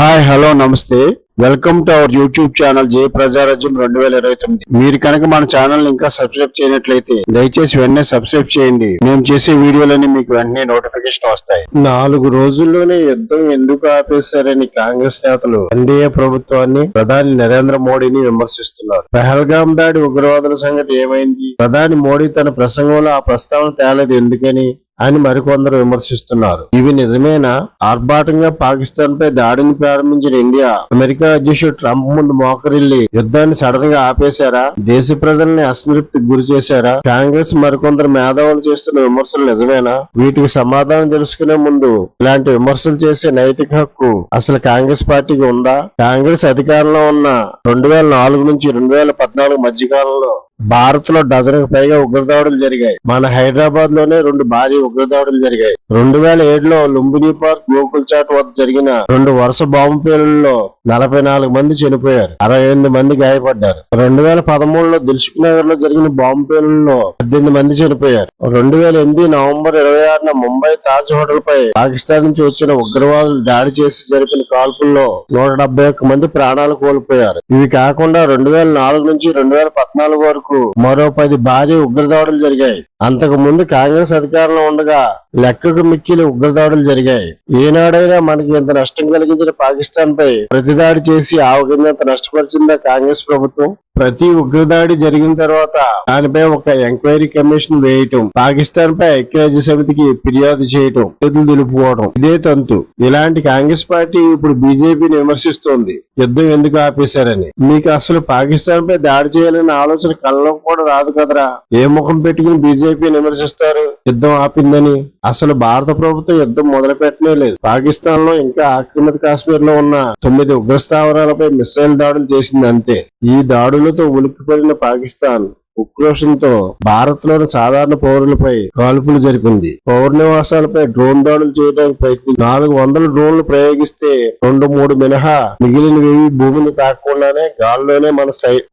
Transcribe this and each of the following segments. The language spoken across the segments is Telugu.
హాయ్ హలో నమస్తే welcome to our YouTube channel జై ప్రజారాజ్యం 2029. మీరు కనుక మన ఛానల్ ఇంకా సబ్స్క్రైబ్ చేయనట్లయితే దయచేసి వెంటనే సబ్స్క్రైబ్ చేయండి. మేము చేసే వీడియోలని మీకు వెంటనే నోటిఫికేషన్ వస్తాయి. 4 రోజుల్లోనే యుద్ధం ఎందుకు ఆపేశారని కాంగ్రెస్ నేతలు ఎన్డీఏ ప్రభుత్వాన్ని, ప్రధాని నరేంద్ర మోడీని విమర్శిస్తున్నారు. పహల్గామ్ దాడి ఉగ్రవాదుల సంగతి ఏమైంది? ప్రధాని మోడీ తన ప్రసంగంలో ఆ ప్రస్తావన తేలేదు ఎందుకని అని మరికొందరు విమర్శిస్తున్నారు. ఇవి నిజమేనా? ఆర్భాటంగా పాకిస్తాన్ పై దాడిని ప్రారంభించిన ఇండియా అమెరికా అధ్యక్షుడు ట్రంప్ ముందు మోకరిల్లి యుద్ధాన్ని సడన్ గా ఆపేశారా? దేశ ప్రజల్ని అసంతృప్తికి గురి చేశారా? కాంగ్రెస్ మరికొందరు మేధావులు చేస్తున్న విమర్శలు నిజమేనా? వీటికి సమాధానం తెలుసుకునే ముందు ఇలాంటి విమర్శలు చేసే నైతిక హక్కు అసలు కాంగ్రెస్ పార్టీకి ఉందా? కాంగ్రెస్ అధికారంలో ఉన్న 2004 నుంచి 2014 మధ్య కాలంలో భారత్ లో డజన్కు పైగా ఉగ్రదాడులు జరిగాయి. మన హైదరాబాద్ లోనే 2 భారీ ఉగ్రదాడులు జరిగాయి. 2007లో లుంబిని పార్క్, గోకుల్ చాట్ వద్ద జరిగిన 2 వరుస బాంబు పేలుళ్లలో 44 మంది చనిపోయారు, 68 మంది గాయపడ్డారు. 2013లో దిల్సుఖ్ నగర్ లో జరిగిన బాంబు పేలుళ్లలో 18 మంది చనిపోయారు. 2008 నవంబర్ 26న ముంబై తాజ్ హోటల్ పై పాకిస్తాన్ నుంచి వచ్చిన ఉగ్రవాదులు దాడి చేసి జరిపిన కాల్పుల్లో 171 మంది ప్రాణాలు కోల్పోయారు. ఇవి కాకుండా 2004 నుంచి 2014 వరకు మరో 10 భారీ ఉగ్రదాడులు జరిగాయి. అంతకు ముందు కాంగ్రెస్ అధికారంలో ఉండగా లెక్కకు మిక్కిలి ఉగ్రదాడులు జరిగాయి. ఏనాడైనా మనకి ఇంత నష్టం కలిగించిన పాకిస్తాన్ పై ప్రతిదాడి చేసి ఆవగింత నష్టపరిచిందా కాంగ్రెస్ ప్రభుత్వం? ప్రతి ఉగ్రదాడి జరిగిన తర్వాత దానిపై ఒక ఎంక్వైరీ కమిషన్ వేయటం, పాకిస్తాన్ పై ఐక్యరాజ్య సమితికి ఫిర్యాదు చేయటం, చేతులు దులుపుకోవడం ఇదే తంతు. ఇలాంటి కాంగ్రెస్ పార్టీ ఇప్పుడు బీజేపీని విమర్శిస్తోంది యుద్ధం ఎందుకు ఆపేశారని. మీకు అసలు పాకిస్తాన్ పై దాడి చేయాలనే ఆలోచన కళ్ళలో కూడా రాదు కదరా? ఏ ముఖం పెట్టుకుని బీజేపీని విమర్శిస్తారు యుద్ధం ఆపిందని? అసలు భారత ప్రభుత్వం యుద్ధం మొదలు పెట్టనే లేదు. పాకిస్తాన్ లో ఇంకా ఆక్రమిత కాశ్మీర్ లో ఉన్న 9 ఉగ్రస్థావరాలపై మిసైల్ దాడులు చేసింది అంతే. ఈ దాడులతో ఉలిక్కిపడిన పాకిస్తాన్ ఉక్రోషంతో భారత్ లోని సాధారణ పౌరులపై కాల్పులు జరిపింది. పౌర నివాసాలపై డ్రోన్ దాడులు చేయడానికి ప్రయత్నించి 400 డ్రోన్లు ప్రయోగిస్తే 2-3 మినహా మిగిలినవి భూమిని తాకకుండానే గాల్లోనే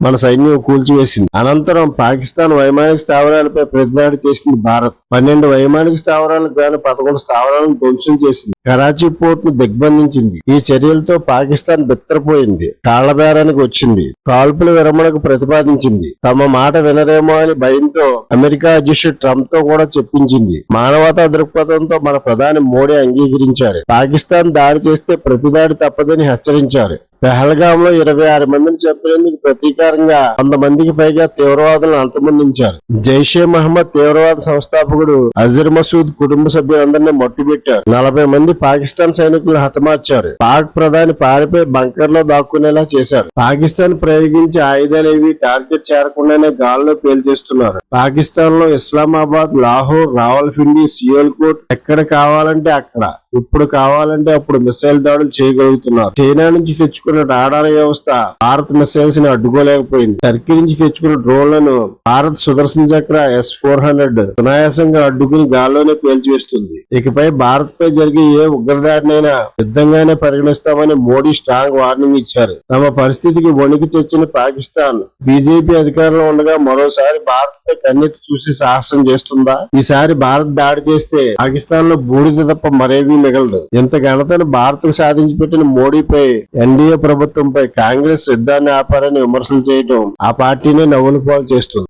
మన సైన్యం కూల్చివేసింది. అనంతరం పాకిస్తాన్ వైమానిక స్థావరాలపై ప్రతిదాడి చేసింది భారత్. 12 వైమానిక స్థావరాలకు గాను 11 స్థావరాలను ధ్వంసం చేసింది. కరాచీ పోర్ట్ ను దిగ్బంధించింది. ఈ చర్యలతో పాకిస్తాన్ బిత్తరపోయింది, కాళ్లబేరానికి వచ్చింది, కాల్పుల విరమణకు ప్రతిపాదించింది. తమ మాట వినరేమో అని భయంతో అమెరికా అధ్యక్షుడు ట్రంప్ తో కూడా చెప్పించింది. మానవతా దృక్పథంతో మన ప్రధాని మోడీ అంగీకరించారు. పాకిస్తాన్ దాడి చేస్తే ప్రతిదాడి తప్పదని హెచ్చరించారు. పహల్గామ్ లో 26 మందిని చంపినందుకు ప్రతీకారంగా 100 మందికి పైగా తీవ్రవాదులను అంతమొందించారు. జైషే మహమ్మద్ తీవ్రవాద సంస్థాపకుడు అజర్ మసూద్ కుటుంబ సభ్యులందరినీ మట్టుబెట్టారు. 40 మంది పాకిస్తాన్ సైనికులను హతమార్చారు. పాక్ ప్రధాని పారిపోయి బంకర్ లో దాక్కునేలా చేశారు. పాకిస్తాన్ ప్రయోగించే ఆయుధాలేవి టార్గెట్ చేరకుండానే గాల్లో పేల్చేస్తున్నారు. పాకిస్తాన్ లో ఇస్లామాబాద్, లాహోర్, రావల్పిండి, సియాల్కోట్ ఎక్కడ కావాలంటే అక్కడ, ఇప్పుడు కావాలంటే అప్పుడు మిసైల్ దాడులు చేయగలుగుతున్నారు. చైనా నుంచి తెచ్చుకున్న రాడార్ వ్యవస్థ భారత్ మిసైల్స్ ని అడ్డుకోలేకపోయింది. టర్కీ నుంచి తెచ్చుకున్న డ్రోన్లను భారత్ సుదర్శన్ చక్ర S-400 సునాయాసంగా అడ్డుకుని గాల్లోనే పేల్చివేస్తుంది. ఇకపై భారత్ పై జరిగే ఏ ఉగ్రదాడినైనా యుద్ధంగానే పరిగణిస్తామని మోడీ స్ట్రాంగ్ వార్నింగ్ ఇచ్చారు. తమ పరిస్థితికి వణికి తెచ్చిన పాకిస్తాన్ బీజేపీ అధికారంలో ఉండగా మరోసారి భారత్ పై కన్నెత్తి చూసి సాహసం చేస్తుందా? ఈసారి భారత్ దాడి చేస్తే పాకిస్తాన్ లో బూడిద తప్ప మరేవీ మిగలదు. ఇంత ఘనతను భారత్ కు సాధించి పెట్టిన మోడీపై ఎన్డీఏ ప్రభుత్వంపై కాంగ్రెస్ యుద్ధాన్ని ఆపారని విమర్శలు చేయడం ఆ పార్టీనే నవ్వుల పాలు చేస్తుంది.